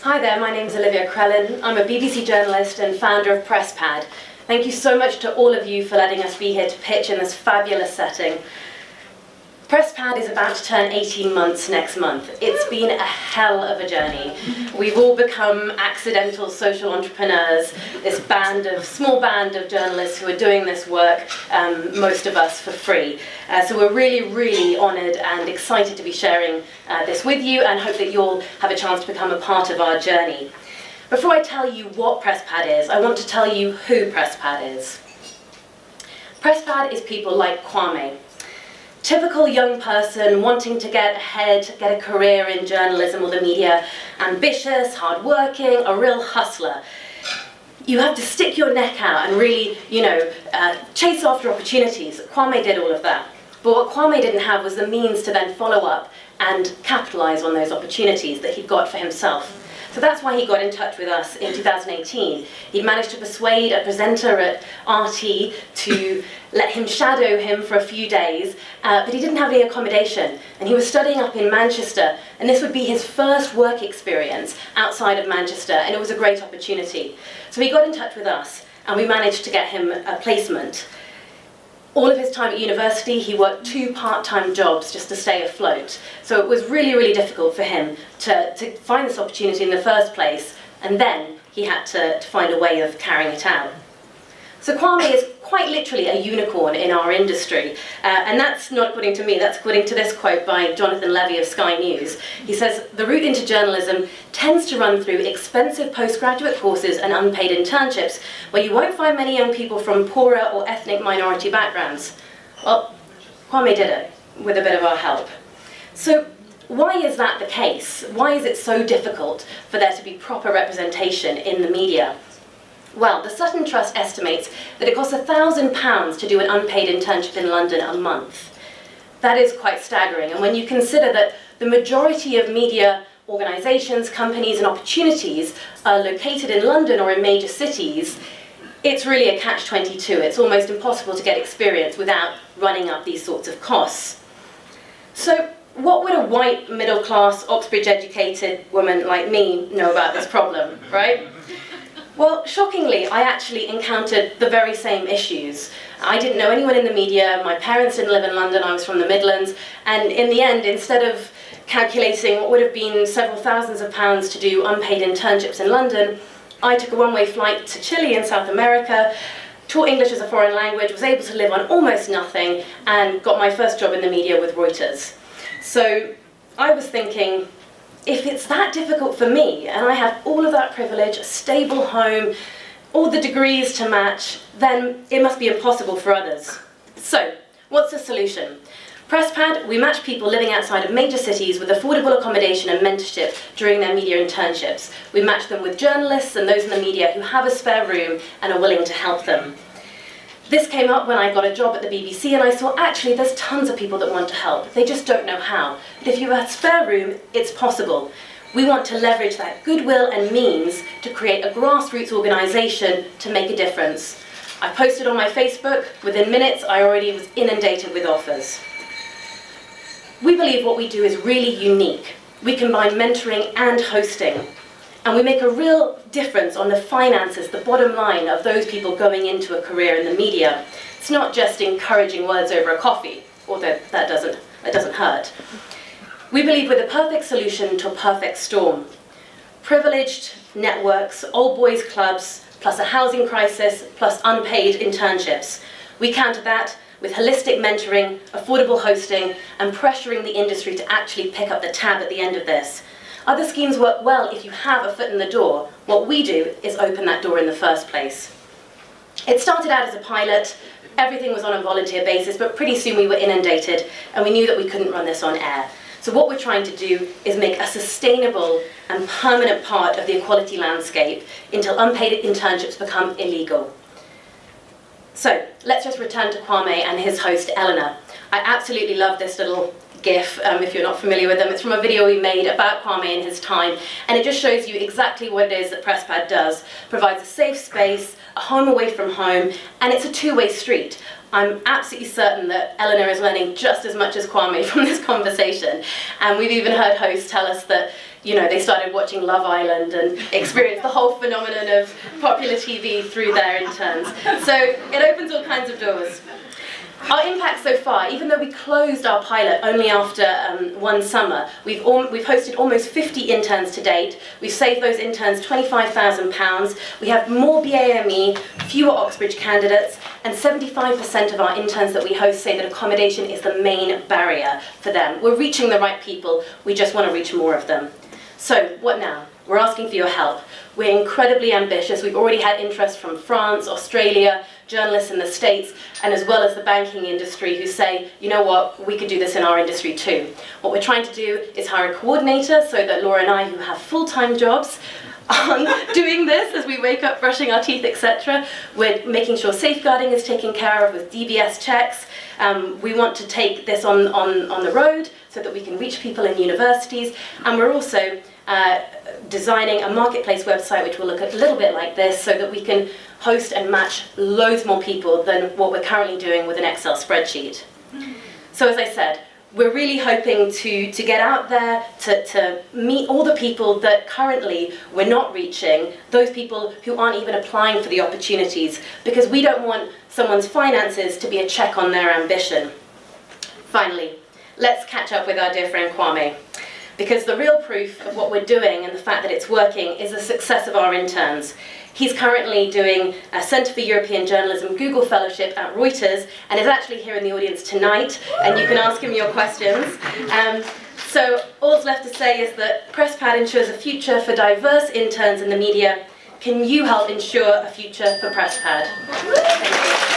Hi there, my name's Olivia Crellin. I'm a BBC journalist and founder of PressPad. Thank you so much to all of you for letting us be here to pitch in this fabulous setting. PressPad is about to turn 18 months next month. It's been a hell of a journey. We've all become accidental social entrepreneurs, this small band of journalists who are doing this work, most of us for free. So we're really, really honoured and excited to be sharing this with you, and hope that you'll have a chance to become a part of our journey. Before I tell you what PressPad is, I want to tell you who PressPad is. PressPad is people like Kwame. Typical young person wanting to get ahead, get a career in journalism or the media, ambitious, hardworking, a real hustler. You have to stick your neck out and really, chase after opportunities. Kwame did all of that. But what Kwame didn't have was the means to then follow up and capitalise on those opportunities that he'd got for himself. So that's why he got in touch with us in 2018. He managed to persuade a presenter at RT to let him shadow him for a few days, but he didn't have any accommodation. And he was studying up in Manchester, and this would be his first work experience outside of Manchester, and it was a great opportunity. So he got in touch with us, and we managed to get him a placement. All of his time at university, he worked 2 part-time jobs just to stay afloat. So it was really, really difficult for him to find this opportunity in the first place, and then he had to find a way of carrying it out. So Kwame is quite literally a unicorn in our industry, and that's not according to me, that's according to this quote by Jonathan Levy of Sky News. He says, "The route into journalism tends to run through expensive postgraduate courses and unpaid internships, where you won't find many young people from poorer or ethnic minority backgrounds." Well, Kwame did it, with a bit of our help. So why is that the case? Why is it so difficult for there to be proper representation in the media? Well, the Sutton Trust estimates that it costs £1,000 to do an unpaid internship in London a month. That is quite staggering, and when you consider that the majority of media organisations, companies and opportunities are located in London or in major cities, it's really a catch-22. It's almost impossible to get experience without running up these sorts of costs. So what would a white, middle-class, Oxbridge-educated woman like me know about this problem, right? Well, shockingly, I actually encountered the very same issues. I didn't know anyone in the media, my parents didn't live in London, I was from the Midlands, and in the end, instead of calculating what would have been several thousands of pounds to do unpaid internships in London, I took a one-way flight to Chile in South America, taught English as a foreign language, was able to live on almost nothing, and got my first job in the media with Reuters. So I was thinking, if it's that difficult for me, and I have all of that privilege, a stable home, all the degrees to match, then it must be impossible for others. So, what's the solution? PressPad, we match people living outside of major cities with affordable accommodation and mentorship during their media internships. We match them with journalists and those in the media who have a spare room and are willing to help them. This came up when I got a job at the BBC, and I saw actually there's tons of people that want to help. They just don't know how. But if you have spare room, it's possible. We want to leverage that goodwill and means to create a grassroots organisation to make a difference. I posted on my Facebook. Within minutes, I already was inundated with offers. We believe what we do is really unique. We combine mentoring and hosting. And we make a real difference on the finances, the bottom line of those people going into a career in the media. It's not just encouraging words over a coffee, although that doesn't hurt. We believe we're the perfect solution to a perfect storm. Privileged networks, old boys clubs, plus a housing crisis, plus unpaid internships. We counter that with holistic mentoring, affordable hosting, and pressuring the industry to actually pick up the tab at the end of this. Other schemes work well if you have a foot in the door. What we do is open that door in the first place. It started out as a pilot, everything was on a volunteer basis, but pretty soon we were inundated and we knew that we couldn't run this on air. So what we're trying to do is make a sustainable and permanent part of the equality landscape until unpaid internships become illegal. So let's just return to Kwame and his host Eleanor. I absolutely love this little GIF, if you're not familiar with them. It's from a video we made about Kwame and his time, and it just shows you exactly what it is that PressPad does. Provides a safe space, a home away from home, and it's a two-way street. I'm absolutely certain that Eleanor is learning just as much as Kwame from this conversation, and we've even heard hosts tell us that, you know, they started watching Love Island and experienced the whole phenomenon of popular TV through their interns. So it opens all kinds of doors. Our impact so far, even though we closed our pilot only after one summer, we've hosted almost 50 interns to date. We've saved those interns £25,000. We have more BAME, fewer Oxbridge candidates, and 75% of our interns that we host say that accommodation is the main barrier for them. We're reaching the right people, we just want to reach more of them. So what now? We're asking for your help. We're incredibly ambitious. We've already had interest from France, Australia, journalists in the States, and as well as the banking industry who say, you know what, we could do this in our industry too. What we're trying to do is hire a coordinator so that Laura and I, who have full-time jobs, on doing this as we wake up, brushing our teeth, etc. We're making sure safeguarding is taken care of with DBS checks. We want to take this on the road so that we can reach people in universities, and we're also designing a marketplace website which will look a little bit like this so that we can host and match loads more people than what we're currently doing with an Excel spreadsheet. So as I said, we're really hoping to get out there, to meet all the people that currently we're not reaching, those people who aren't even applying for the opportunities, because we don't want someone's finances to be a check on their ambition. Finally, let's catch up with our dear friend Kwame, because the real proof of what we're doing and the fact that it's working is the success of our interns. He's currently doing a Centre for European Journalism Google Fellowship at Reuters and is actually here in the audience tonight, and you can ask him your questions. So all's left to say is that PressPad ensures a future for diverse interns in the media. Can you help ensure a future for PressPad? Thank you.